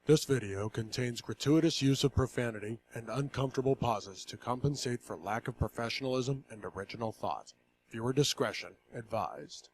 This video contains gratuitous use of profanity and uncomfortable pauses to compensate for lack of professionalism and original thought. Viewer discretion advised.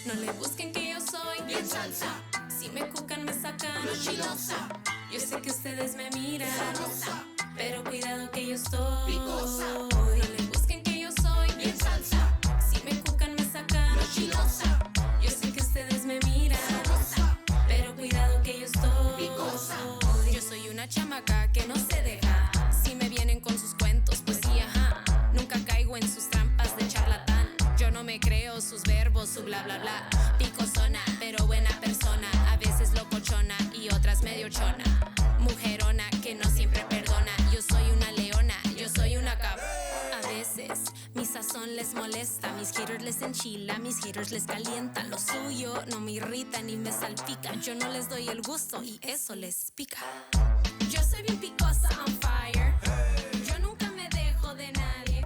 No le busquen que yo soy bien salsa. Si me cucan me sacan chilosa. Yo sé que ustedes me miran sabrosa, pero cuidado que yo estoy picosa. No le busquen que yo soy bien salsa. Si me cucan me sacan chilosa. Yo sé que ustedes me miran sabrosa, pero cuidado que yo estoy picosa. Yo soy una chamaca que no se deja. Si me vienen con sus cuentos, pues sí, ajá. Nunca caigo en sus trampas de charlatán. Yo no me creo sus verbos, su bla bla bla. Picosona, pero buena persona. A veces locochona y otras medio chona. Mujerona que no siempre perdona. Yo soy una leona, yo soy una cap. A veces mi sazón les molesta. Mis haters les enchila, mis haters les calienta. Lo suyo no me irrita ni me salpica. Yo no les doy el gusto y eso les pica. Yo soy bien picosa, on fire. Yo nunca me dejo de nadie.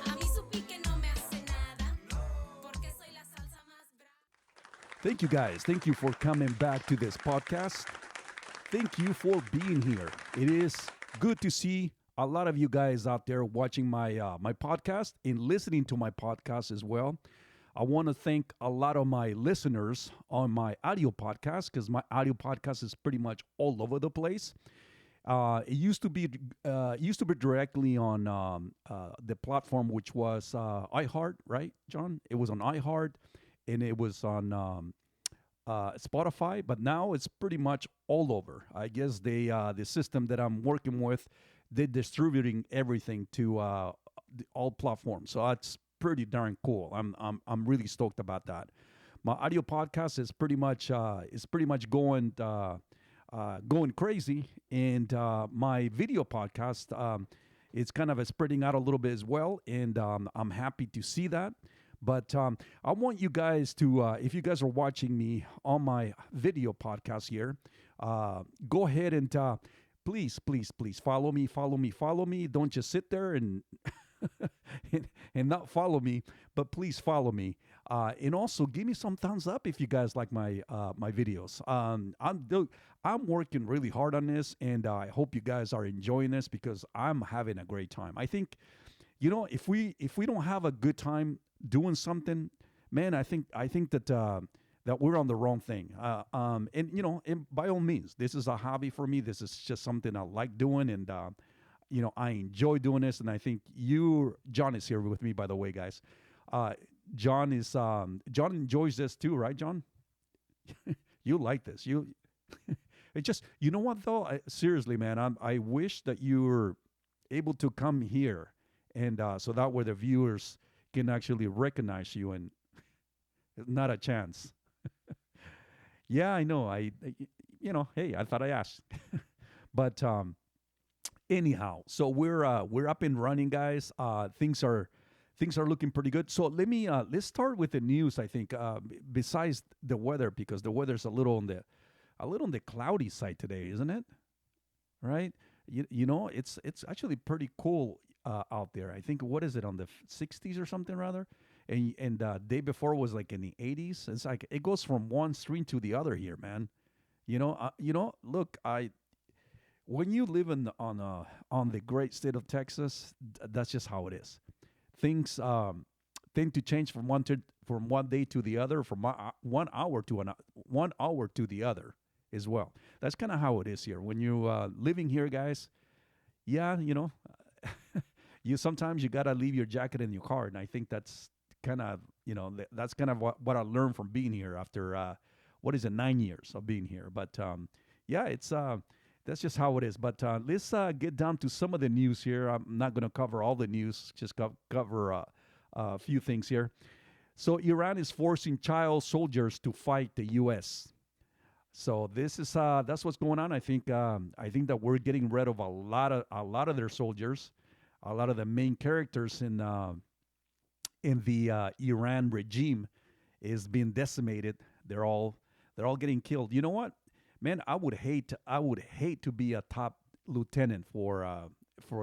A mí su pique no me hace nada. Porque soy la salsa más brava. Thank you guys. Thank you for coming back to this podcast. Thank you for being here. It is good to see a lot of you guys out there watching my my podcast and listening to my podcast as well. I want to thank a lot of my listeners on my audio podcast because my audio podcast is pretty much all over the place. It used to be directly on the platform which was iHeart, right, John? It was on iHeart, and it was on Spotify, but now it's pretty much all over. I guess the system that I'm working with, they're distributing everything to all platforms. So that's pretty darn cool. I'm really stoked about that. My audio podcast is pretty much going going crazy, and my video podcast it's kind of spreading out a little bit as well, and I'm happy to see that. But I want you guys to, if you guys are watching me on my video podcast here, go ahead and please follow me. Don't just sit there and and not follow me, but please follow me. And also give me some thumbs up if you guys like my my videos. I'm working really hard on this, and I hope you guys are enjoying this because I'm having a great time. I think, you know, if we don't have a good time doing something, man, I think that that we're on the wrong thing. And you know, and by all means, this is a hobby for me. This is just something I like doing, and you know, I enjoy doing this. And I think John is here with me, by the way, guys. John enjoys this too, right, John? You like this? It just, you know what though? Seriously, man, I wish that you were able to come here, and so that way the viewers can actually recognize you, and not a chance. Yeah, I know. You know, hey, I thought I asked, but anyhow, so we're up and running, guys. Things are looking pretty good. So let's start with the news. I think besides the weather, because the weather's a little on the cloudy side today, isn't it? Right? You know, it's actually pretty cool out there. I think, what is it, on the 60s or something rather, and day before was like in the 80s. It's like it goes from one extreme to the other here, man. You know. Look, when you live on the great state of Texas, that's just how it is. Things tend to change from one day to the other, from 1 hour to 1 hour to the other as well. That's kind of how it is here when you living here, guys. Yeah, you know. You sometimes you gotta leave your jacket in your car, and I think that's kind of, you know, that's kind of what I learned from being here after 9 years of being here. But yeah, it's that's just how it is. But let's get down to some of the news here. I'm not going to cover all the news, just cover a few things here. So Iran is forcing child soldiers to fight the U.S. So this is that's what's going on. I think that we're getting rid of a lot of their soldiers. A lot of the main characters in the Iran regime is being decimated. They're all They're all getting killed. You know what, man? I would hate to be a top lieutenant for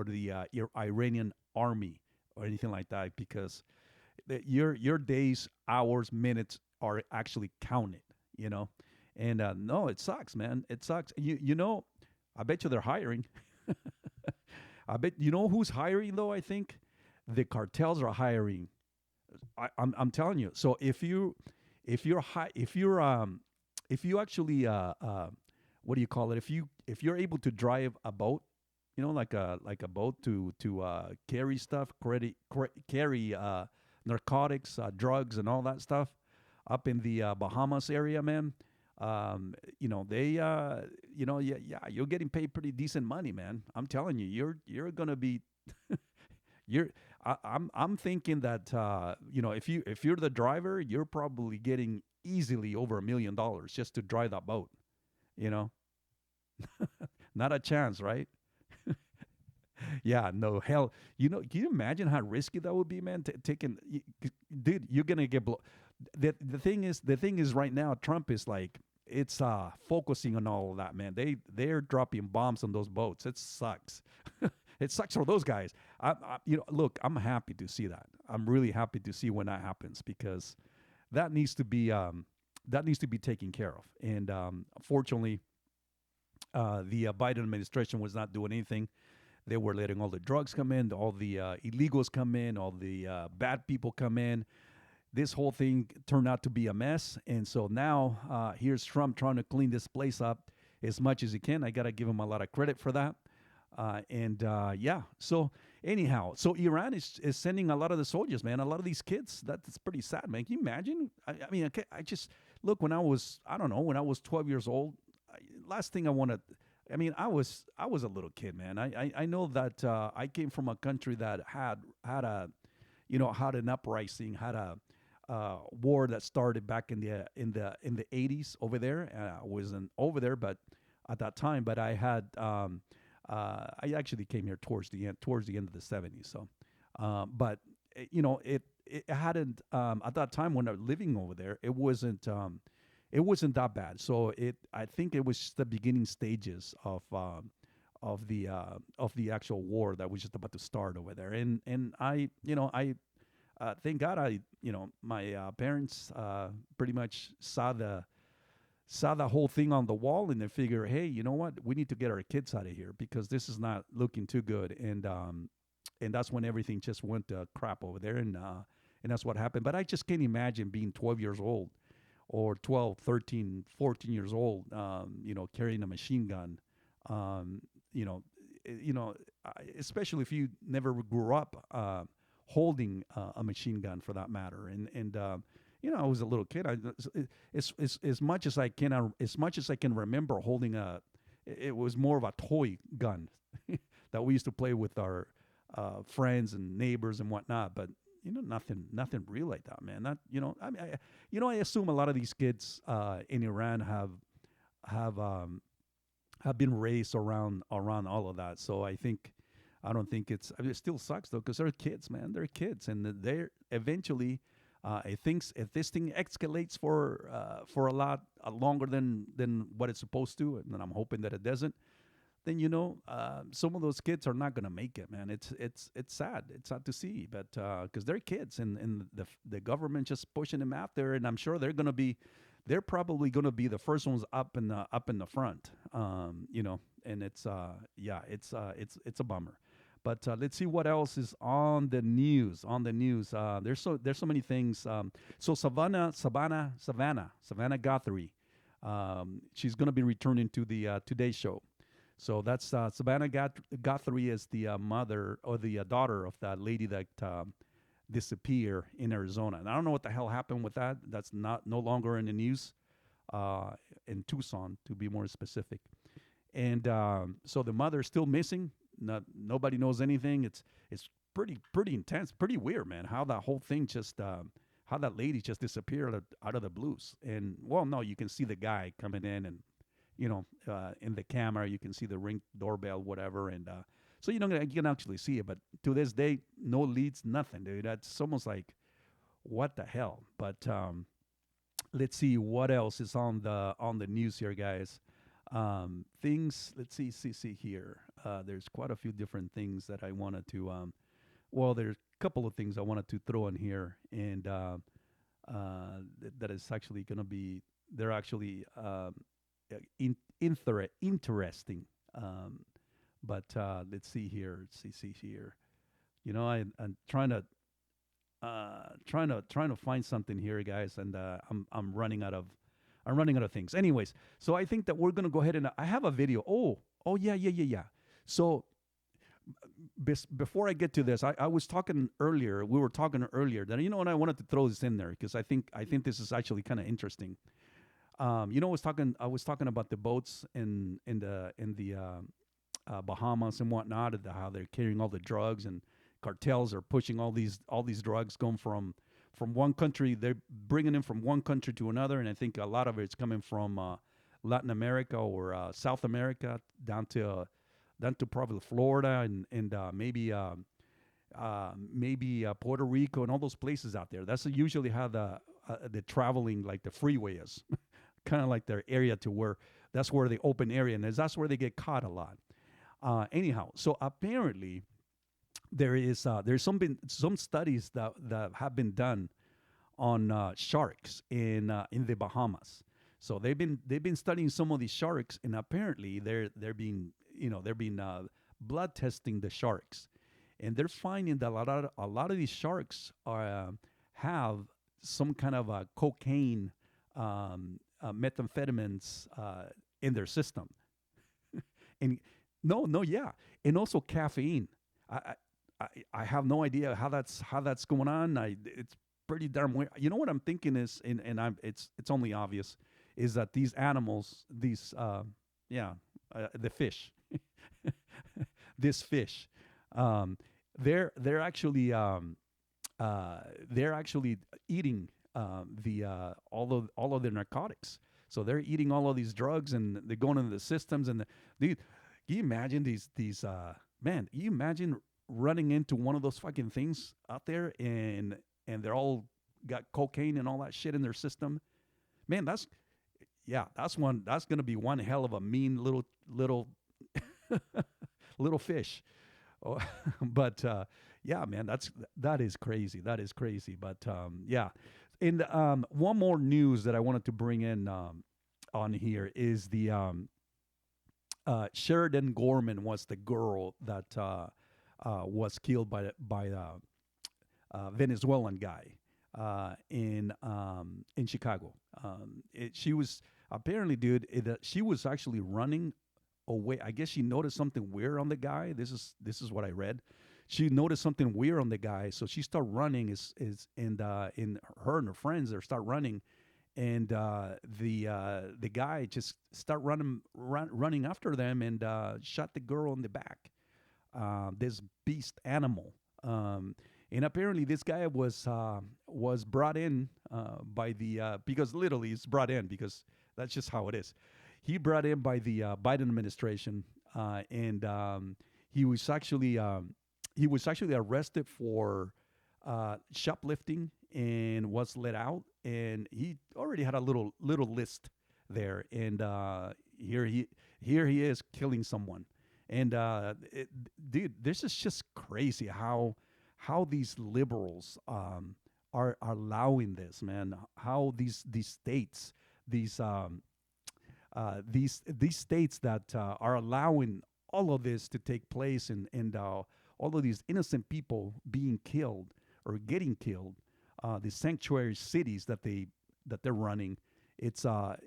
the Iranian army or anything like that, because your days, hours, minutes are actually counted. You know, and no, it sucks, man. It sucks. You know, I bet you they're hiring. I bet you know who's hiring though. I think the cartels are hiring. I'm telling you. So if you're high if you actually what do you call it? If you're able to drive a boat, you know, like a boat to carry stuff, carry narcotics, drugs, and all that stuff up in the Bahamas area, man. You know you know, yeah, you're getting paid pretty decent money, man. I'm telling you, you're gonna be you're I'm thinking that you know, if you're the driver, you're probably getting easily over $1 million just to drive that boat. You know, not a chance, right? Yeah, no hell. You know, can you imagine how risky that would be, man? Taking, dude, you're gonna get the thing is right now, Trump is like, it's focusing on all of that, man. They're dropping bombs on those boats. It sucks. It sucks for those guys. You know, look, I'm happy to see that. I'm really happy to see when that happens, because that needs to be taken care of. And fortunately, the Biden administration was not doing anything. They were letting all the drugs come in, all the illegals come in, all the bad people come in. This whole thing turned out to be a mess. And so now here's Trump trying to clean this place up as much as he can. I got to give him a lot of credit for that. Yeah, so anyhow, so Iran is sending a lot of the soldiers, man, a lot of these kids. That's pretty sad, man. Can you imagine? I mean, okay, I just, look, when I was 12 years old, last thing I want to, I mean, I was a little kid, man. I know that I came from a country that had a, you know, had an uprising, had a war that started back in the 80s over there. And I wasn't over there, but at that time, but I had I actually came here towards the end of the 70s. So, but you know, it hadn't at that time when I was living over there, it wasn't that bad. So I think it was just the beginning stages of the actual war that was just about to start over there. And I, you know, thank God my parents pretty much saw the whole thing on the wall, and they figure, hey, you know what, we need to get our kids out of here, because this is not looking too good. And that's when everything just went to crap over there, and that's what happened. But I just can't imagine being 12 years old, or 12, 13, 14 years old, you know, carrying a machine gun, you know, especially if you never grew up holding a machine gun, for that matter. And you know, I was a little kid. As much as I can remember holding it was more of a toy gun that we used to play with our friends and neighbors and whatnot. But you know, nothing real like that, man. Not, you know, I mean, I assume a lot of these kids in Iran have been raised around all of that. So I don't think it's. I mean, it still sucks though, because they're kids, man. They're kids, and they're eventually. I think if this thing escalates for a lot longer than what it's supposed to, and I'm hoping that it doesn't, then you know, some of those kids are not gonna make it, man. It's sad. It's sad to see, but because they're kids, and the government just pushing them out there, and I'm sure they're probably gonna be the first ones up in the front, you know. And it's it's a bummer. But let's see what else is on the news. There's so many things. So Savannah Guthrie, she's going to be returning to the Today Show. So that's Savannah Guthrie is the mother, or the daughter of that lady that disappeared in Arizona. And I don't know what the hell happened with that. That's no longer in the news in Tucson, to be more specific. And so the mother is still missing. Nobody knows anything. It's pretty intense, pretty weird, man. How that whole thing just how that lady just disappeared out of the blues. And well, no, you can see the guy coming in, and you know, in the camera you can see the Ring doorbell, whatever, and so you can actually see it. But to this day, no leads, nothing, dude. That's almost like, what the hell? But let's see what else is on the news here, guys. Things. Let's see here. There's quite a few different things that I wanted to. Well, there's a couple of things I wanted to throw in here, and that is actually going to be. They're actually interesting. But let's see here. See here. I'm trying to find something here, guys, and I'm running out of things. Anyways, so I think that we're gonna go ahead and I have a video. Oh yeah. So before I get to this, I was talking earlier. We were talking earlier that and I wanted to throw this in there because I think this is actually kind of interesting. I was talking about the boats in the Bahamas and whatnot, and how they're carrying all the drugs and cartels are pushing all these drugs going from one country. They're bringing them from one country to another, and I think a lot of it's coming from Latin America or South America down to probably Florida and maybe Puerto Rico and all those places out there. That's usually how the traveling, like the freeway is, kind of like their area to where that's where the open area is. That's where they get caught a lot. Anyhow, so apparently there's some studies that have been done on sharks in the Bahamas. So they've been studying some of these sharks, and apparently they're being blood testing the sharks, and they're finding that a lot of these sharks have some kind of cocaine, methamphetamines in their system, and yeah, and also caffeine. I have no idea how that's going on. It's pretty darn weird. You know what I'm thinking is, it's only obvious, is that these animals, the fish, this fish, they're actually eating all of their narcotics. So they're eating all of these drugs and they're going into the systems. And can you imagine these man? You imagine running into one of those fucking things out there and they're all got cocaine and all that shit in their system. Man, that's gonna be one hell of a mean little little fish. Oh, but yeah, man, that is crazy. That is crazy. But yeah, and one more news that I wanted to bring in on here is the Sheridan Gorman was the girl that was killed by a Venezuelan guy in Chicago. She was apparently, dude, she was actually running away. I guess she noticed something weird on the guy. This is what I read. She noticed something weird on the guy, so she started running. And her and her friends they start running, and the guy just start running after them and shot the girl in the back. This beast animal, and apparently this guy was brought in by the because literally he's brought in because that's just how it is. He brought in by the Biden administration, and he was actually arrested for shoplifting and was let out. And he already had a little list there, and here he is killing someone. And dude, this is just crazy how these liberals are allowing this, man. How these states, these states that are allowing all of this to take place, and all of these innocent people being killed or getting killed, the sanctuary cities that they're running. It's a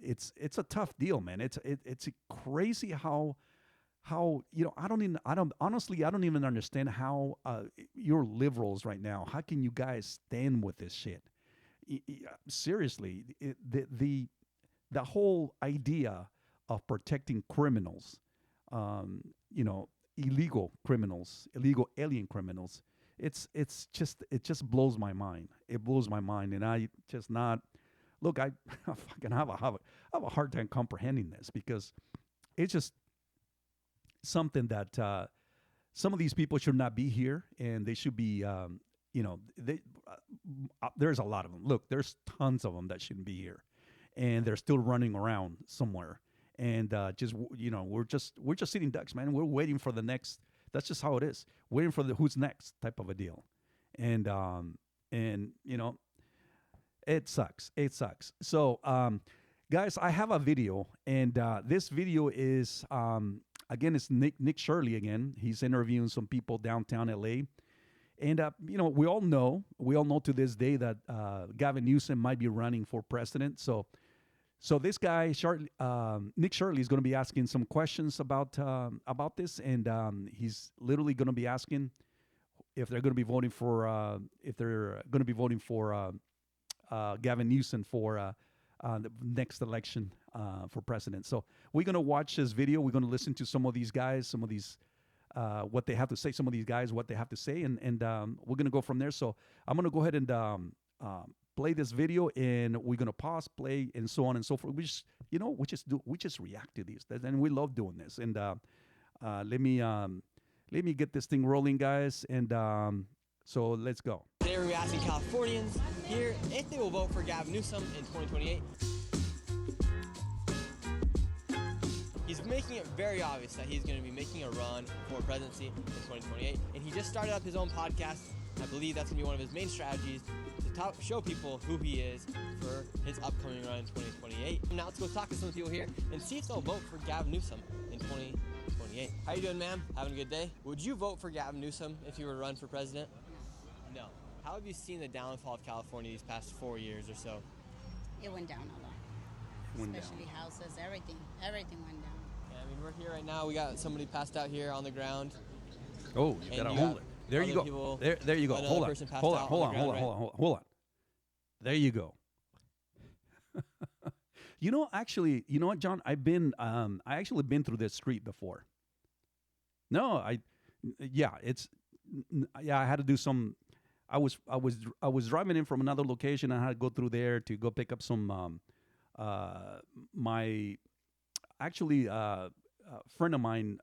tough deal, man. It's crazy how I don't even understand how you're liberals right now. How can you guys stand with this shit? Seriously, the whole idea of protecting criminals, illegal criminals, illegal alien criminals, it just blows my mind. It blows my mind, and I just not look. I fucking have a hard time comprehending this because it's just something that some of these people should not be here, and they should be, there's a lot of them. Look, there's tons of them that shouldn't be here. and they're still running around somewhere. And we're just sitting ducks, man. We're waiting for the next. That's just how it is. Waiting for the who's next type of a deal, and it sucks. It sucks. So, guys, I have a video, and this video is again, it's Nick Shirley again. He's interviewing some people downtown LA. And we all know to this day that Gavin Newsom might be running for president. So this guy, Nick Shirley, is going to be asking some questions about this, and he's literally going to be asking if they're going to be voting for Gavin Newsom for the next election for president. So we're going to watch this video. We're going to listen to some of these guys, what they have to say. Some of these guys, what they have to say, and we're going to go from there. So I'm going to go ahead and play this video, and we're going to pause, play, and so on and so forth. We just react to these, and we love doing this. And let me get this thing rolling, guys. And so let's go. Today we're asking Californians here if they will vote for Gavin Newsom in 2028. He's making it very obvious that he's going to be making a run for presidency in 2028. And he just started up his own podcast. I believe that's going to be one of his main strategies to show people who he is for his upcoming run in 2028. Now let's go talk to some people here and see if they'll vote for Gavin Newsom in 2028. How you doing, ma'am? Having a good day? Would you vote for Gavin Newsom if you were to run for president? No. How have you seen the downfall of California these past 4 years or so? It went down a lot. Especially houses, everything went down. Yeah, I mean, we're here right now. We got somebody passed out here on the ground. Oh, you gotta hold it. There you go. There you go. Hold on. There you go. Actually, you know what, John? I actually been through this street before. No, I had to do some. I was driving in from another location. I had to go through there to go pick up some. A friend of mine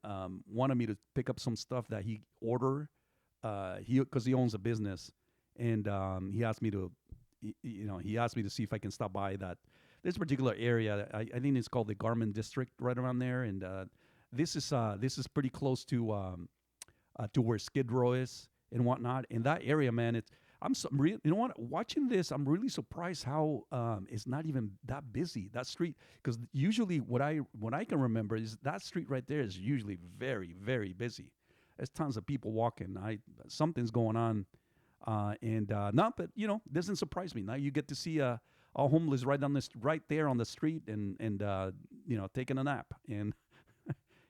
wanted me to pick up some stuff that he ordered. Because he owns a business, and he asked me to see if I can stop by this particular area. I think it's called the Garment District, right around there, and this is pretty close to where Skid Row is and whatnot. In that area, man, watching this, I'm really surprised how it's not even that busy, that street. Because usually, what I can remember is that street right there is usually very, very busy. There's tons of people walking. Something's going on, but doesn't surprise me. Now you get to see a homeless right there on the street, and taking a nap. And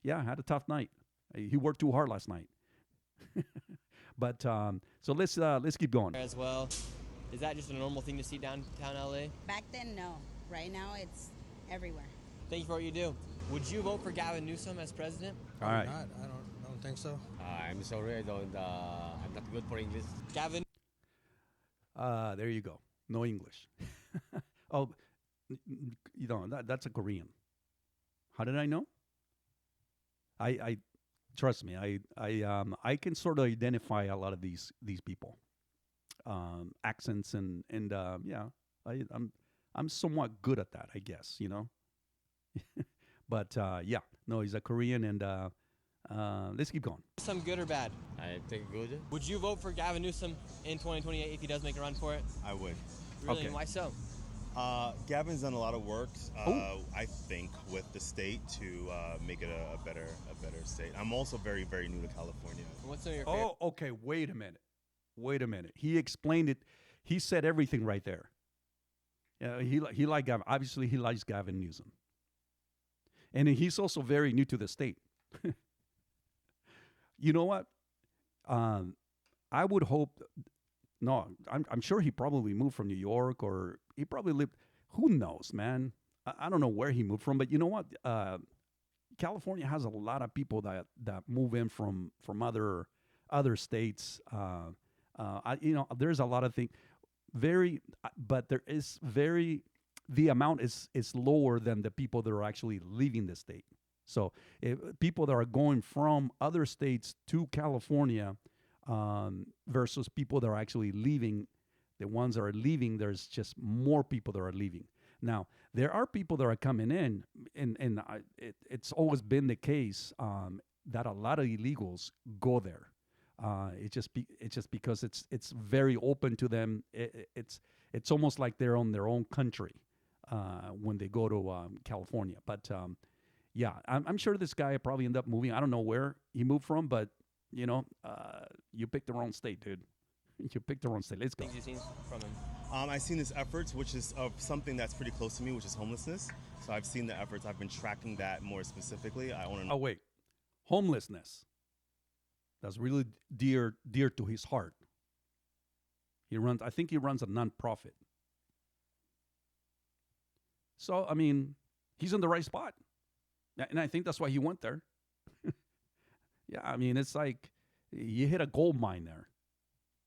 yeah, I had a tough night. He worked too hard last night. But so let's keep going. As well, is that just a normal thing to see downtown LA? Back then, no. Right now, it's everywhere. Thank you for what you do. Would you vote for Gavin Newsom as president? All right. Not. I don't think so. I'm sorry, I'm not good for English. Gavin. There you go. No English. Oh, that's a Korean. How did I know? I trust me. I can sort of identify a lot of these people, accents and I'm somewhat good at that, I guess. But no, he's a Korean, and let's keep going. Some good or bad? I think good. Would you vote for Gavin Newsom in 2028 if he does make a run for it? I would. Really? Okay. And why so? Gavin's done a lot of work, I think, with the state to make it a better state. I'm also very, very new to California. What's some of your favorite? Oh, okay. Wait a minute. He explained it. He said everything right there. Yeah, he liked Gavin. Obviously, he likes Gavin Newsom. And he's also very new to the state. You know what? I would hope. No, I'm sure he probably moved from New York, or he probably lived. Who knows, man? I don't know where he moved from, but you know what? California has a lot of people that move in from other states. There's a lot of things. But there is the amount is lower than the people that are actually leaving the state. So if people that are going from other states to California versus people that are actually leaving, the ones that are leaving, there's just more people that are leaving. Now, there are people that are coming in, and it's always been the case that a lot of illegals go there. It's just because it's very open to them. It's almost like they're on their own country when they go to California. But yeah, I'm sure this guy probably ended up moving. I don't know where he moved from, but you picked the wrong state, dude. You picked the wrong state. Let's go. Things you've seen from him. I've seen his efforts, which is of something that's pretty close to me, which is homelessness. So I've seen the efforts. I've been tracking that more specifically. I want to know. Oh wait, homelessness. That's really dear to his heart. I think he runs a nonprofit. So I mean, he's in the right spot, and I think that's why he went there. Yeah, I mean, it's like you hit a gold mine there.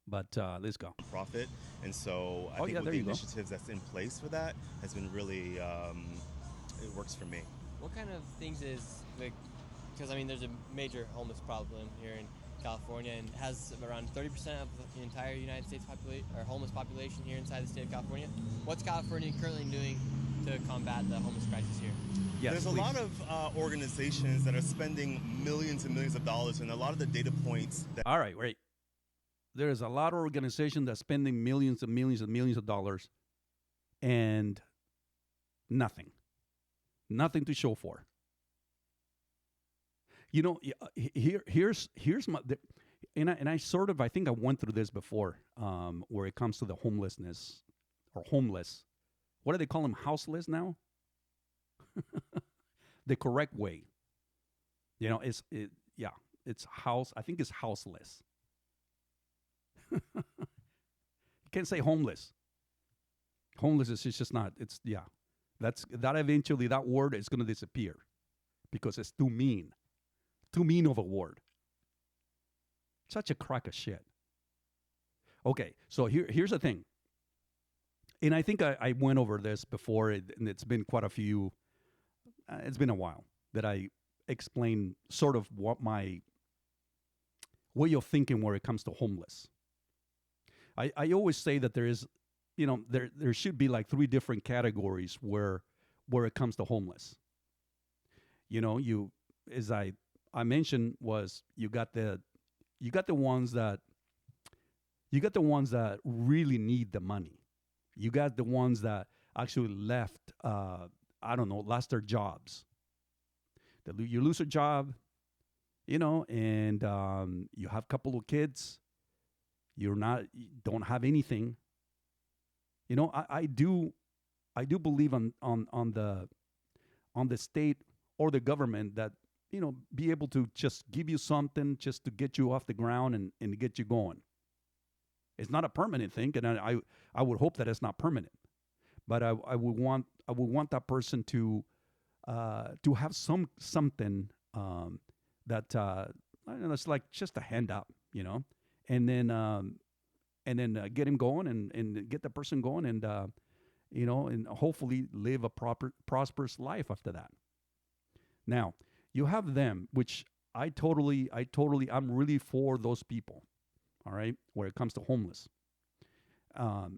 But let's go. Profit, and so I think with the initiatives that's in place for that has been really, it works for me. What kind of things is like? Because I mean, there's a major homeless problem here in California, and has around 30% of the entire United States homeless population here inside the state of California. What's California currently doing to combat the homeless crisis here? Yes, there's a lot of organizations that are spending millions and millions of dollars, and a lot of the data points that. All right, wait. There's a lot of organizations that's spending millions and millions and millions of dollars, and nothing to show for. You know, here's my, and I sort of, I think I went through this before, where it comes to the homelessness or homeless. What do they call them? Houseless now? The correct way. You know, it's house. I think it's houseless. You can't say homeless. Homeless is just not. It's that eventually that word is going to disappear because it's too mean of a word. Such a crock of shit. Okay, so here's the thing, and I think I went over this before, and it's been quite a few. It's been a while that I explained sort of what my way of thinking where it comes to homeless. I always say that there is, there should be like 3 different categories where it comes to homeless. As I mentioned, was you got the ones that really need the money. You got the ones that actually left, lost their jobs. You lose a job, and you have a couple of kids. You don't have anything. I do believe on the state or the government that, be able to just give you something just to get you off the ground and get you going. It's not a permanent thing, and I would hope that it's not permanent. But I would want that person to have something that it's like just a hand up, and then get him going and get the person going and and hopefully live a prosperous life after that. Now, you have them, which I'm really for those people, all right, where it comes to homeless.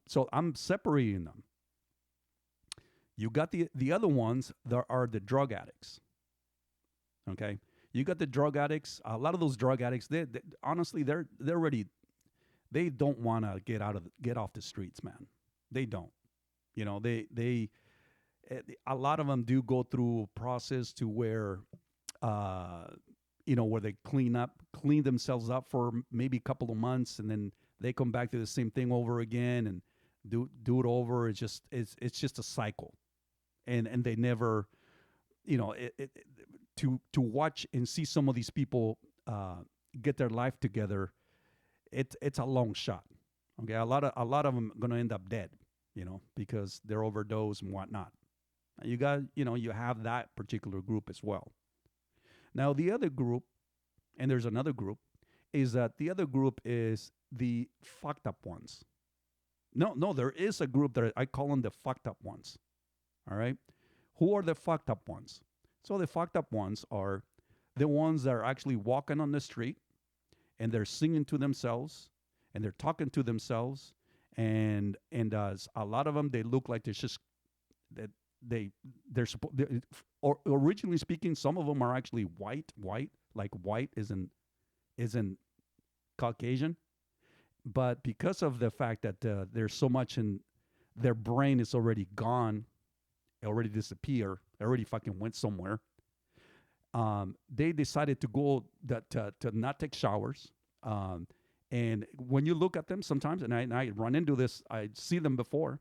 So I'm separating them. You got the other ones that are the drug addicts, okay? You got the drug addicts. A lot of those drug addicts, honestly, they're ready. They don't want to get off the streets, man. They don't. They a lot of them do go through a process to where, where they clean themselves up for maybe a couple of months, and then they come back to the same thing over again and do it over. It's just a cycle, and they never, to watch and see some of these people get their life together. It's a long shot. Okay, a lot of them are gonna end up dead, because they're overdosed and whatnot. You have that particular group as well. Now the other group, and there's another group, is that the other group is the fucked up ones. No, there is a group that I call them the fucked up ones. All right, who are the fucked up ones? So the fucked up ones are the ones that are actually walking on the street, and they're singing to themselves, and they're talking to themselves, and a lot of them, they look like they're just that or originally speaking, some of them are actually white, like white isn't Caucasian, but because of the fact that there's so much in their brain is already gone, already disappeared, already fucking went somewhere. They decided to go to not take showers. And when you look at them sometimes, and I run into this, I see them before.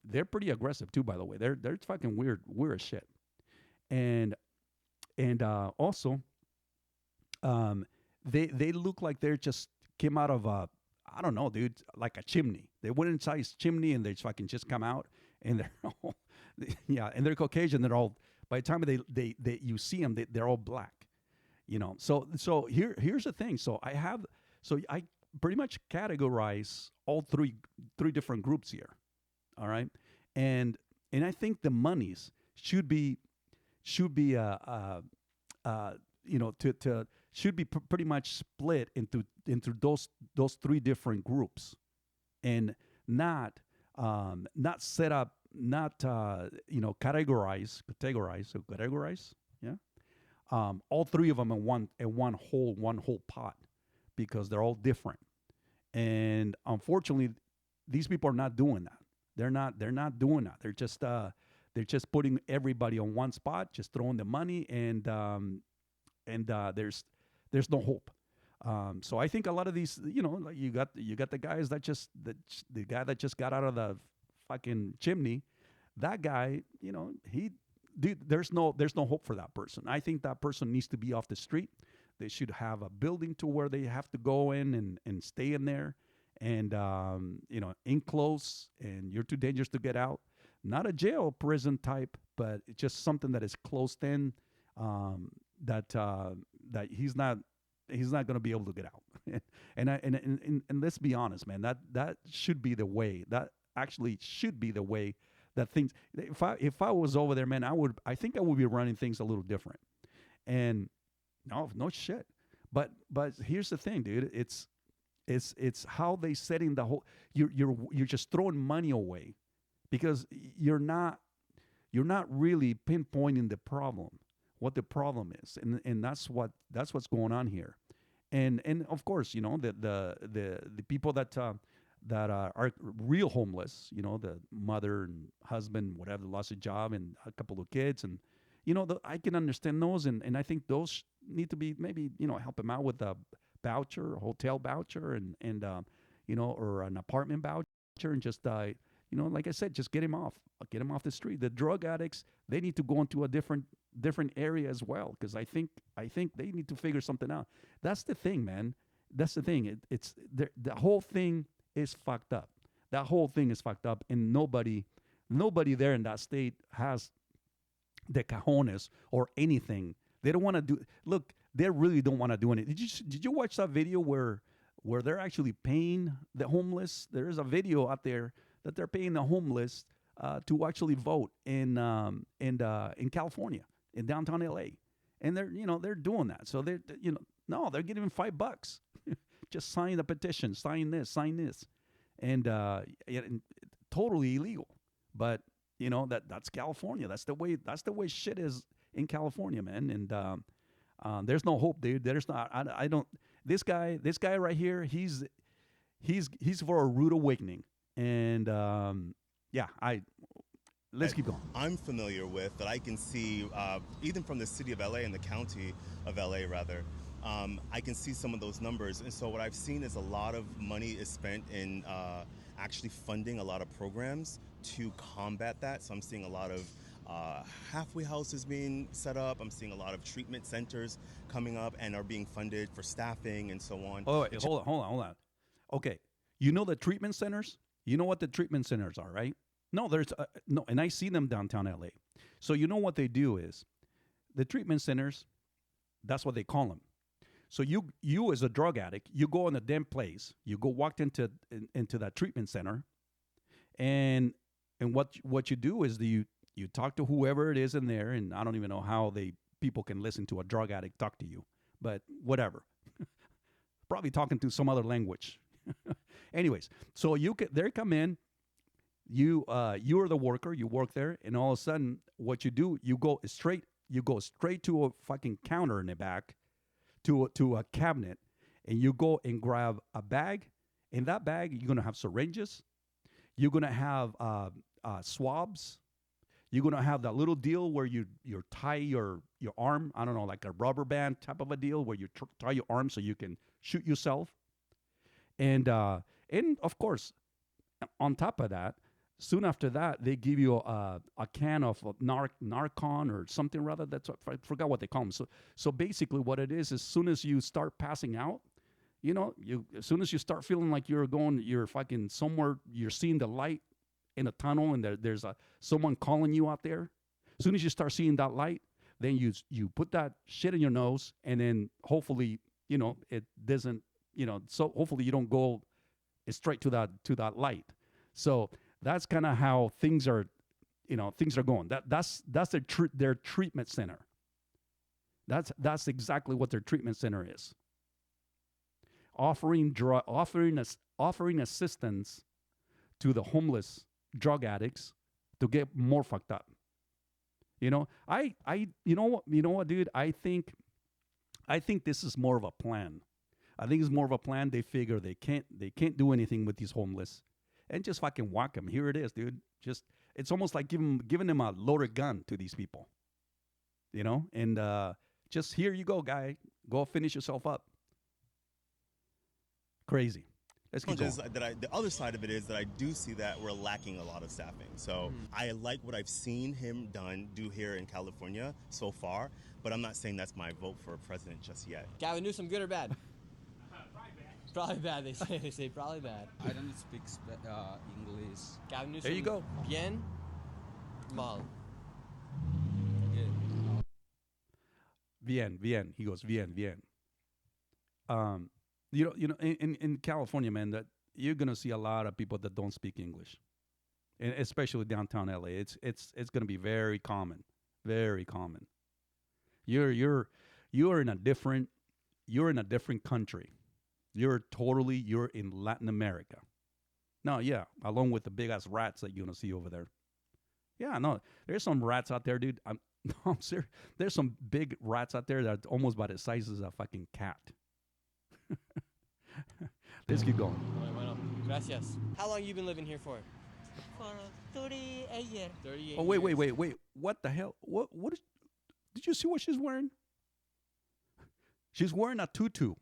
They're pretty aggressive too, by the way. They're fucking weird as shit. And also, they look like they're just came out of a, I don't know, dude, like a chimney. They went inside his chimney and they fucking just come out, and they're all, yeah, and they're Caucasian. They're all, by the time they you see them, they're all black, you know. So here's the thing. So I pretty much categorize all three different groups here. All right, and I think the monies should be you know, to should be pretty much split into those three different groups, and not set up, not you know, categorize, yeah, all three of them in one whole pot, because they're all different. And unfortunately, these people are not doing that. They're not doing that. They're just putting everybody on one spot, just throwing the money, and there's no hope. So I think a lot of these, you know, like you got the guys the guy that just got out of the fucking chimney. That guy, you know, there's no hope for that person. I think that person needs to be off the street. They should have a building to where they have to go in and stay in there, and you know, enclosed, and you're too dangerous to get out. Not a jail, prison type, but it's just something that is closed in, that he's not going to be able to get out. and let's be honest, man, that should be the way. That actually should be the way that things. If I was over there, man, I think I would be running things a little different. And no shit. But here's the thing, dude. It's how they setting the whole. You're just throwing money away, because you're not really pinpointing the problem, what the problem is, and that's what's going on here. And of course, you know, the people that are real homeless, you know, the mother and husband, whatever, lost a job and a couple of kids, and you know, I can understand those, and I think those need to be, maybe, you know, help them out with a voucher, a hotel voucher, and you know, or an apartment voucher, and just you know, like I said, just get him off the street. The drug addicts, they need to go into a different area as well, because I think they need to figure something out. That's the thing, man. That's the thing. It's the whole thing is fucked up. That whole thing is fucked up, and nobody there in that state has the cojones or anything. They don't want to do. Look, they really don't want to do anything. Did you watch that video where they're actually paying the homeless? There is a video out there that they're paying the homeless to actually vote in California, in downtown LA, and they're doing that. So they're they're giving $5. Just sign the petition, sign this, and totally illegal. But you know, that's California. That's the way shit is in California, man. And there's no hope, dude. There's not. I don't. This guy right here, he's for a rude awakening. And let's keep going. I'm familiar with that. I can see even from the city of LA and the county of LA, rather. I can see some of those numbers, and so what I've seen is a lot of money is spent in actually funding a lot of programs to combat that. So I'm seeing a lot of halfway houses being set up. I'm seeing a lot of treatment centers coming up and are being funded for staffing and so on. Oh, wait, hold on. Okay, you know the treatment centers? You know what the treatment centers are, right? No, there's no, and I see them downtown LA. So you know what they do is the treatment centers. That's what they call them. So you as a drug addict, you go in a damn place. You go walked into that treatment center, and what you do is you talk to whoever it is in there, and I don't even know how people can listen to a drug addict talk to you, but whatever. Probably talking to some other language. Anyways, so they come in, you are the worker. You work there, and all of a sudden, what you do, you go straight to a fucking counter in the back, to a cabinet, and you go and grab a bag. In that bag, you're gonna have syringes. You're gonna have swabs. You're gonna have that little deal where you tie your arm. I don't know, like a rubber band type of a deal where you tie your arm so you can shoot yourself. And of course, on top of that, soon after that, they give you a can of Narcon or something rather. I forgot what they call them. So basically, what it is, as soon as you start passing out, as soon as you start feeling like you're fucking somewhere, you're seeing the light in a tunnel, and there's someone calling you out there. As soon as you start seeing that light, then you put that shit in your nose, and then hopefully, it doesn't, so hopefully you don't go straight to that light. So that's kind of how things are going. That's their treatment center. That's exactly what their treatment center is. Offering assistance to the homeless drug addicts to get more fucked up. You know what, dude? I think this is more of a plan. I think it's more of a plan. They figure they can't do anything with these homeless, and just fucking whack them. Here it is, dude. It's almost like giving them a loaded gun to these people. And just here you go, guy. Go finish yourself up. Crazy. Let's keep going. The other side of it is that I do see that we're lacking a lot of staffing. So I like what I've seen him do here in California so far, but I'm not saying that's my vote for president just yet. Gavin Newsom, good or bad? Probably bad. They say probably bad. I don't speak English. Gavin Newsom. There you go. Bien, mal. Bien. He goes, bien. In California, man, that you're gonna see a lot of people that don't speak English, and especially downtown LA. It's gonna be very common, very common. You're in a different country. You're in Latin America. No, yeah, along with the big ass rats that you're gonna see over there. Yeah, no, there's some rats out there, dude. I'm serious. There's some big rats out there that are almost about the size as a fucking cat. Let's keep going. Bueno. Gracias. How long you been living here for? For 38 years. 38 Oh, wait. What the hell? What did you see what she's wearing? She's wearing a tutu.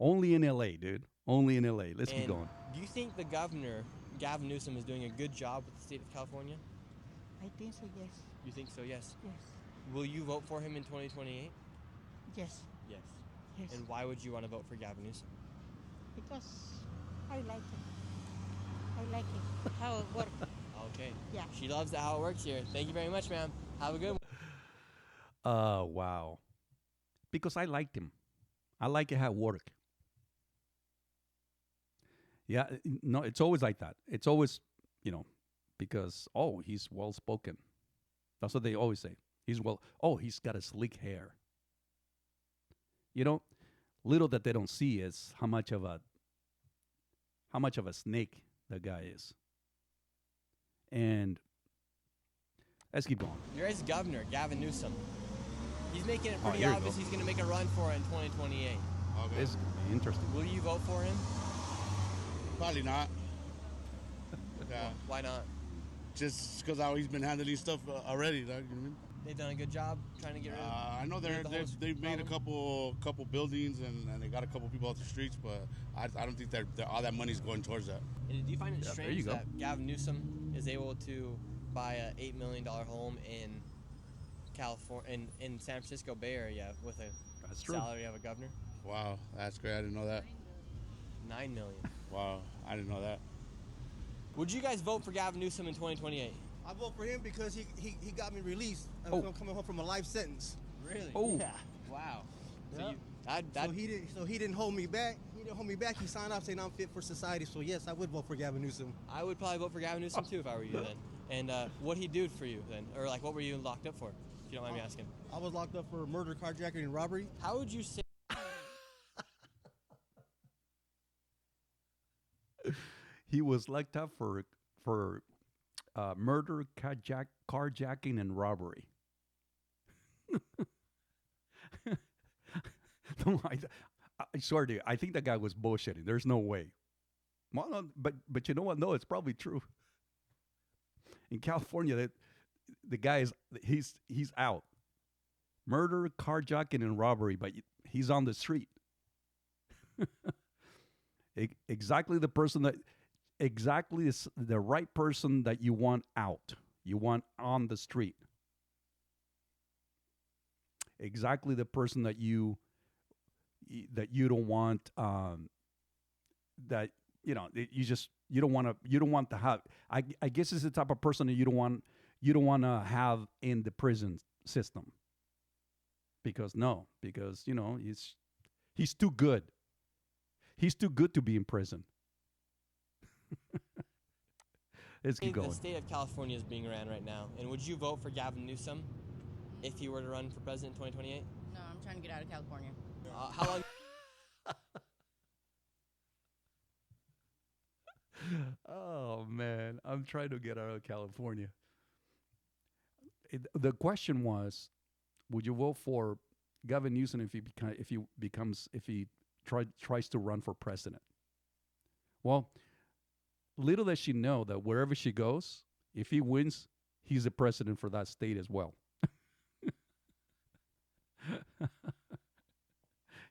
Only in LA, dude. Only in LA. Let's keep going. Do you think the governor, Gavin Newsom, is doing a good job with the state of California? I think so, yes. You think so, yes? Yes. Will you vote for him in 2028? Yes. Yes. Yes. And why would you want to vote for Gavin Newsom? Because I like it. I like it. How it works. Okay. Yeah. She loves how it works here. Thank you very much, ma'am. Have a good one. Wow. Because I liked him. I like it how it work. Yeah, no, it's always like that. It's always, because, he's well-spoken. That's what they always say. He's got a sleek hair. Little that they don't see is how much of a snake the guy is. And let's keep going. Your guys' governor, Gavin Newsom, he's making it pretty here you obvious go. he's going to make a run for it in 2028. Okay. This is interesting. Will you vote for him? Probably not. Yeah. Why not? Just because how he's been handling stuff already. Like, you know what I mean? They've done a good job trying to get rid of I know they've made a couple buildings and they got a couple people off the streets, but I don't think that all that money's going towards that. And do you find it there strange you go. that Gavin Newsom is able to buy a $8 million home in California, in San Francisco Bay Area with a That's true. salary of a governor? Wow, that's great. I didn't know that. $9 million. Wow, I didn't know that. Would you guys vote for Gavin Newsom in 2028? I vote for him because he got me released. I'm coming home from a life sentence. Really? Oh. Yeah. Wow. Yeah. So he didn't hold me back. He didn't hold me back. He signed off saying I'm fit for society. So yes, I would vote for Gavin Newsom. I would probably vote for Gavin Newsom too if I were you then. And what he do for you then, or like what were you locked up for? If you don't mind me asking. I was locked up for murder, carjacking, and robbery. How would you say? he was locked up for murder, carjacking, and robbery. No, I swear to you, I think that guy was bullshitting. There's no way. Well, no, but you know what? No, it's probably true. In California, the guy he's out. Murder, carjacking, and robbery, but he's on the street. Exactly the right person that you want out. You want on the street. Exactly the person that you don't want. That you know you don't want to have. I guess it's the type of person that you don't want to have in the prison system. Because you know he's too good. He's too good to be in prison. Let's keep going. The state of California is being ran right now, and would you vote for Gavin Newsom if he were to run for president in 2028? No, I'm trying to get out of California. How long? Oh man, I'm trying to get out of California. The question was, would you vote for Gavin Newsom if he tries to run for president? Well, little does she know that wherever she goes, if he wins, he's the president for that state as well.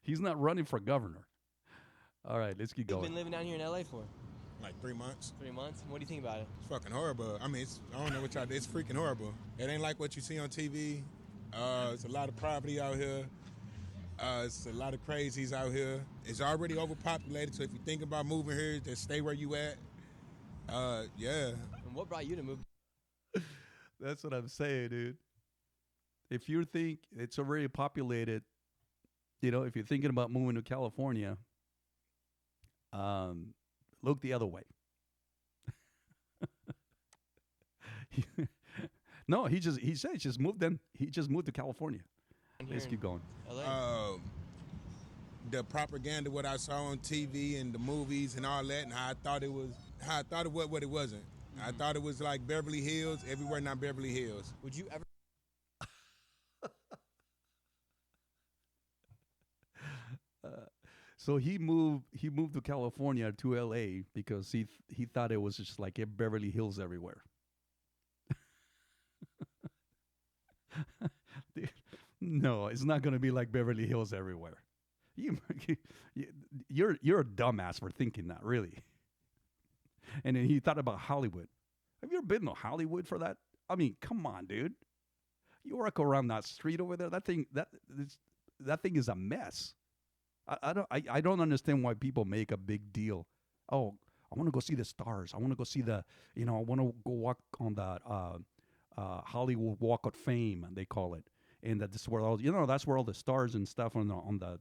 He's not running for governor. All right, let's keep going. You've been living down here in LA for? Like 3 months. 3 months? What do you think about it? It's fucking horrible. I mean, I don't know what y'all do. It's freaking horrible. It ain't like what you see on TV. It's a lot of property out here. It's a lot of crazies out here. It's already overpopulated, so if you think about moving here, just stay where you at. Yeah. And what brought you to move? That's what I'm saying, dude. If you think it's already populated, you know, if you're thinking about moving to California, look the other way. No, he said he just moved to California. Let's keep going. The propaganda, what I saw on TV and the movies and all that, and how I thought it was what it wasn't. I thought it was like Beverly Hills, everywhere not Beverly Hills. Would you ever? So he moved to California to LA because he thought it was just like Beverly Hills everywhere. No, it's not going to be like Beverly Hills everywhere. You're a dumbass for thinking that, really. And then he thought about Hollywood. Have you ever been to Hollywood for that? I mean, come on, dude. You walk around that street over there. That thing is a mess. I don't understand why people make a big deal. Oh, I want to go see the stars. I want to go see I want to go walk on that Hollywood Walk of Fame, they call it. And that's where that's where all the stars and stuff on the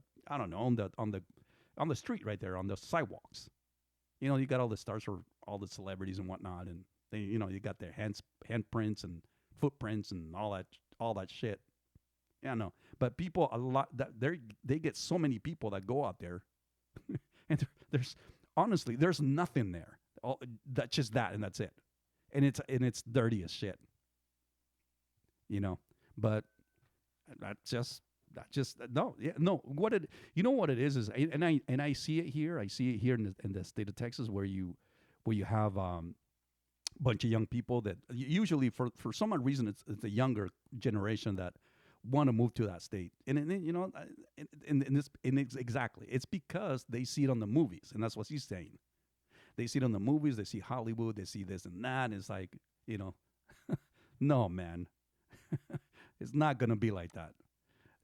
street right there on the sidewalks. You know, you got all the stars for all the celebrities and whatnot, and they, you got their handprints and footprints and all that shit. Yeah, no, but people they get so many people that go out there, and there's nothing there. That's just that, and that's it, and it's dirty as shit. But that's just no, yeah, no. What it is, and I see it here. I see it here in the state of Texas, where you have bunch of young people that usually for some odd reason it's the younger generation that want to move to that state, and it's exactly, it's because they see it on the movies, and that's what he's saying. They see it on the movies, they see Hollywood, they see this and that, and it's like, no, man. It's not gonna be like that.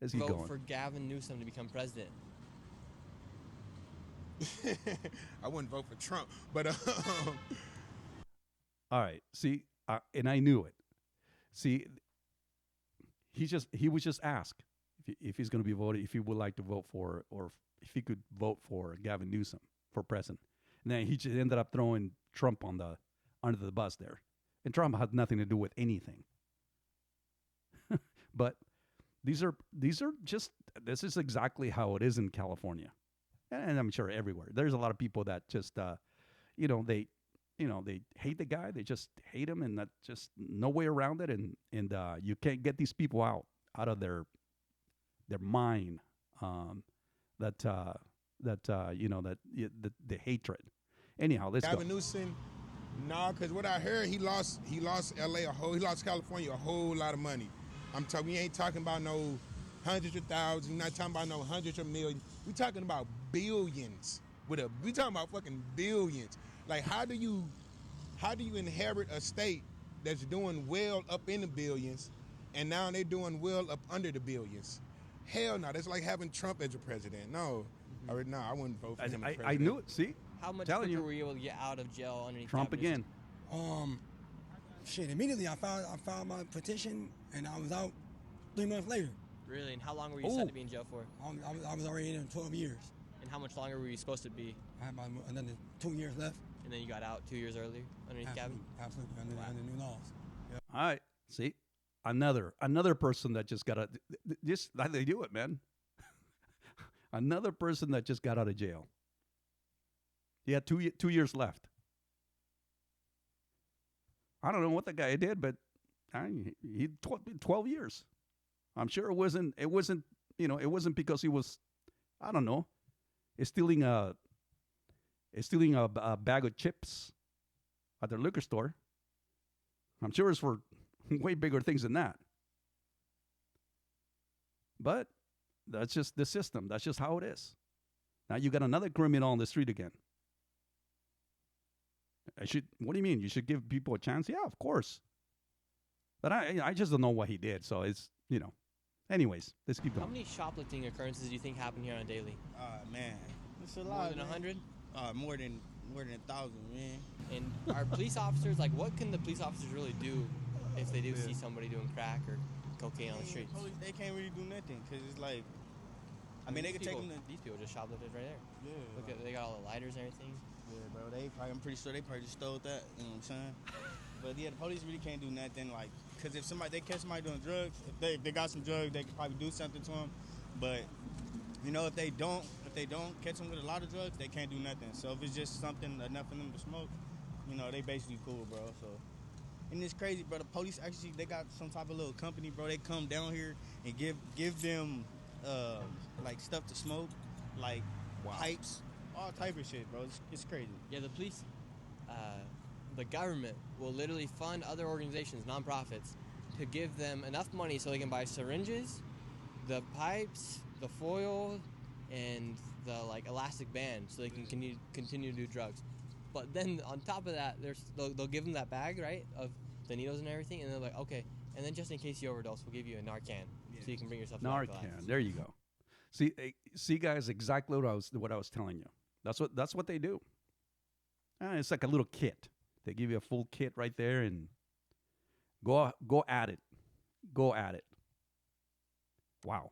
Let's keep going. Vote for Gavin Newsom to become president. I wouldn't vote for Trump, but all right. See, and I knew it. See, he was just asked if he's going to be voted, if he would like to vote for, or if he could vote for Gavin Newsom for president. And then he just ended up throwing Trump under the bus there, and Trump had nothing to do with anything. But this is exactly how it is in California, and I'm sure everywhere. There's a lot of people that just, they hate the guy. They just hate him, and that's just no way around it. And you can't get these people out of their mind. The hatred. Anyhow, let's go. Gavin Newsom, no, because what I heard, he lost LA he lost California a whole lot of money. We ain't talking about no hundreds of thousands. We're not talking about no hundreds of millions. We talking about billions. We talking about fucking billions. Like, how do you inherit a state that's doing well up in the billions, and now they're doing well up under the billions? Hell no, that's like having Trump as a president. No, I wouldn't vote for him as president. I knew it. See, How much Telling quicker you. were you able to get out of jail underneath Trump Gavin again. Shit, immediately I filed my petition, and I was out 3 months later. Newsom? Really? And how long were you set to be in jail for? I was already in 12 years. And how much longer were you supposed to be? I had about another 2 years left. And then you got out 2 years earlier underneath Gavin? Absolutely, under new laws. Yeah. All right. See, another person that just got out. Just how they do it, man. Another person that just got out of jail. He had 2 years left. I don't know what the guy did, but he 12 years. I'm sure it wasn't because he was, I don't know, stealing a bag of chips at the liquor store. I'm sure it's for way bigger things than that. But that's just the system. That's just how it is. Now you got another criminal on the street again. What do you mean? You should give people a chance? Yeah, of course. But I just don't know what he did. So it's, Anyways, let's keep going. How many shoplifting occurrences do you think happen here on a daily? Man, it's a lot. More than 100? More than 1,000, man. And are police officers, what can the police officers really do if they do see somebody doing crack or cocaine on the streets? They can't really do nothing because it's like, they could take them to... These people just shoplifted right there. Yeah. Look at, they got all the lighters and everything. Yeah, bro, I'm pretty sure they probably just stole that, you know what I'm saying? But yeah, the police really can't do nothing, because if they catch somebody doing drugs, if they got some drugs, they could probably do something to them. But, if they don't catch them with a lot of drugs, they can't do nothing. So if it's just something enough for them to smoke, they basically cool, bro. So, and it's crazy, bro. The police actually, they got some type of little company, bro. They come down here and give them, stuff to smoke, pipes, all type of shit, bro. It's crazy. Yeah, the police, the government will literally fund other organizations, nonprofits, to give them enough money so they can buy syringes, the pipes, the foil, and the elastic band, so they can continue to do drugs. But then on top of that, they'll give them that bag, right, of the needles and everything, and they're like, okay, and then just in case you overdose, we'll give you a Narcan, so you can bring yourself to Narcan. There you go. See, guys, exactly what I was telling you. That's what they do. It's like a little kit. They give you a full kit right there, and go at it. Go at it. Wow.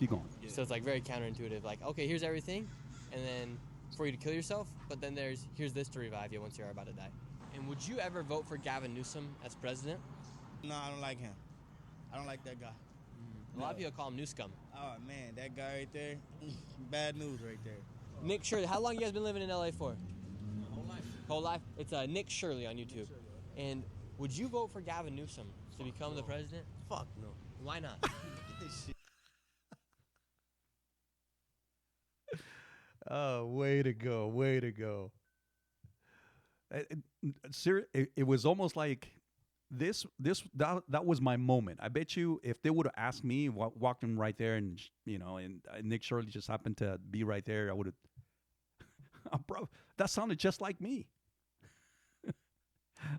Keep going. So it's very counterintuitive. Okay, here's everything, and then for you to kill yourself, but then here's this to revive you once you're about to die. And would you ever vote for Gavin Newsom as president? No, I don't like him. I don't like that guy. A lot of people call him Newscum. Oh, man, that guy right there, bad news right there. Nick Shirley, how long you guys been living in LA for? Whole life? It's Nick Shirley on YouTube. And would you vote for Gavin Newsom to become the president? Fuck no. Why not? Oh, way to go. It was almost like that was my moment. I bet you if they would have asked me, walked him right there, and and Nick Shirley just happened to be right there, I would have. Bro, that sounded just like me.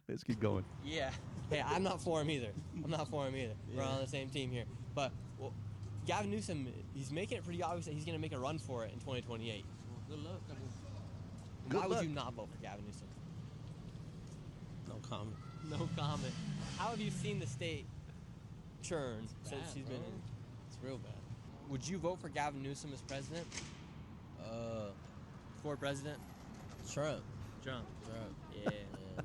Let's keep going. Yeah. Hey, I'm not for him either. We're on the same team here. But Gavin Newsom, he's making it pretty obvious that he's going to make a run for it in 2028. Good luck. Why would you not vote for Gavin Newsom? No comment. No comment. How have you seen the state churn since he's been in? It's real bad. Would you vote for Gavin Newsom as president? For president? Trump. Trump. Yeah.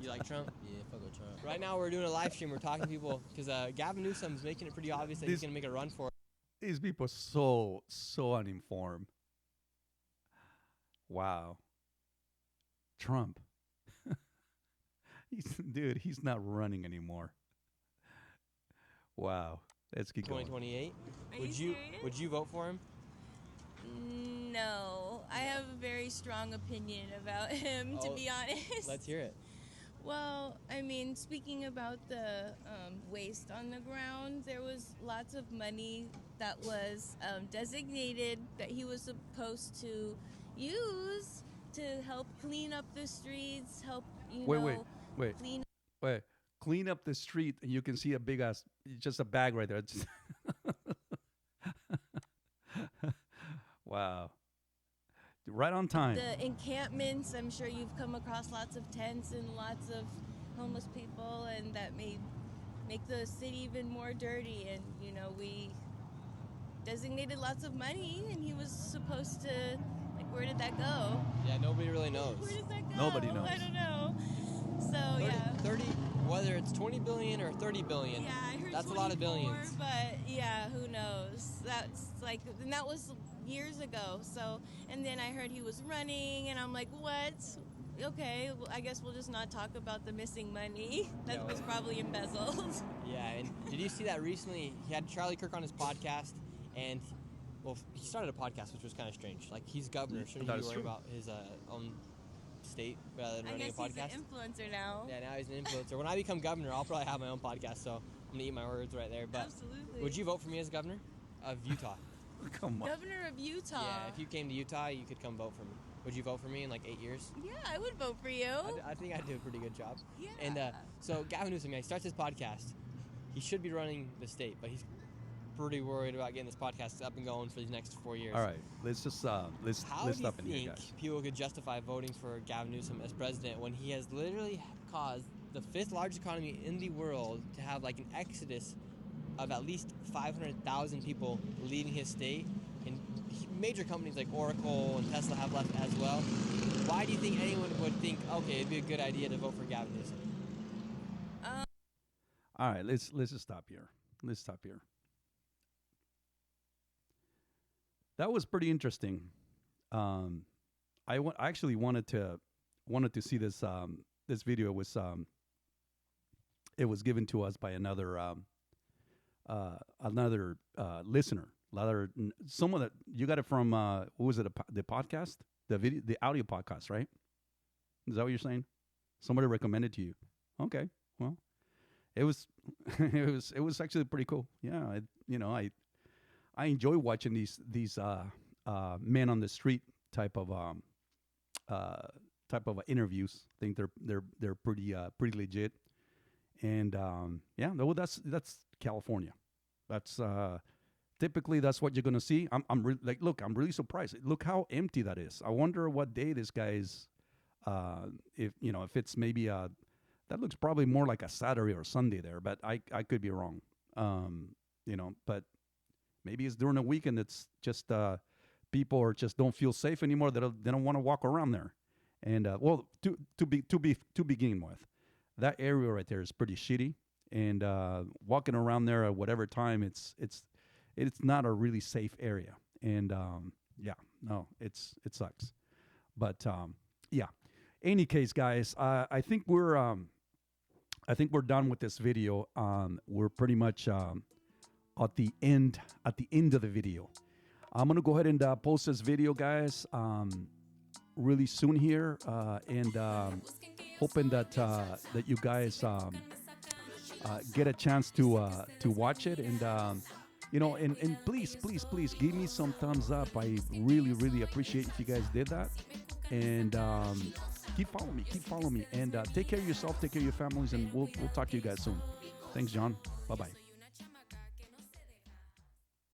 You like Trump? Yeah, fuck with Trump. Right now we're doing a live stream. We're talking to people because Gavin Newsom's making it pretty obvious that he's going to make a run for it. These people are so uninformed. Wow. Trump. Dude, he's not running anymore. Wow. Let's keep going. 2028. Are Would you you serious? would you vote for him? No, I have a very strong opinion about him, to Oh, be honest. Let's hear it. Well, I mean, speaking about the waste on the ground, there was lots of money that was designated that he was supposed to use to help clean up the streets, help, Wait. clean Wait. Clean up the street, and you can see a big ass, just a bag right there. Wow. Right on time. the encampments. I'm sure you've come across lots of tents and lots of homeless people, and that may make the city even more dirty. And we designated lots of money, and he was supposed to, like, where did that go? Yeah, nobody really knows. Where does that go? Nobody knows. I don't know. So 30, whether it's 20 billion or 30 billion. Yeah, I heard that's a lot of 24, billions. But yeah, who knows? That's like, and that was years ago. So, and then I heard he was running, and I'm like, what? Okay, well, I guess we'll just not talk about the missing money that was probably embezzled. Yeah, and did you see that recently? He had Charlie Kirk on his podcast, and he started a podcast, which was kind of strange. Like, he's governor, shouldn't he worry about his own state rather than I running guess a podcast? he's an influencer now. Yeah, now he's an influencer. When I become governor, I'll probably have my own podcast, so I'm gonna eat my words right there. But Absolutely. would you vote for me as governor of Utah? Come on. Governor of Utah. Yeah, if you came to Utah, you could come vote for me. Would you vote for me in like 8 years? Yeah, I would vote for you. I think I'd do a pretty good job. Yeah. And so Gavin Newsom, he starts his podcast. He should be running the state, but he's pretty worried about getting this podcast up and going for these next 4 years. All right. Let's just let's How do stop you in here, think guys. people could justify voting for Gavin Newsom as president when he has literally caused the 5th largest economy in the world to have like an exodus of at least 500,000 people leaving his state, and major companies like Oracle and Tesla have left as well? Why do you think anyone would think, okay, it'd be a good idea to vote for Gavin Newsom? All right, let's just stop here. Let's stop here. That was pretty interesting. I actually wanted to see this this video. It was given to us by another listener. Someone that you got it from. What was it? The podcast, the audio podcast, right? Is that what you're saying? Somebody recommended to you. Okay, well, it was it was actually pretty cool. Yeah, I enjoy watching these men on the street type of interviews. I think they're pretty legit. And yeah, well, that's California. That's typically that's what you're gonna see. I'm really surprised. Look how empty that is. I wonder what day this guy is. If it's maybe that looks probably more like a Saturday or Sunday there, but I could be wrong. But maybe it's during the weekend. It's just people or just don't feel safe anymore. They don't want to walk around there. And to begin with, that area right there is pretty shitty. And walking around there at whatever time, it's not a really safe area. And it sucks. But yeah. Any case, guys, I think we're done with this video. We're pretty much at the end of the video. I'm gonna go ahead and post this video, guys, really soon here, and hoping that you guys get a chance to watch it, and and please give me some thumbs up. I really appreciate if you guys did that, and keep following me, and take care of yourself, take care of your families, and we'll talk to you guys soon. Thanks, John. Bye bye.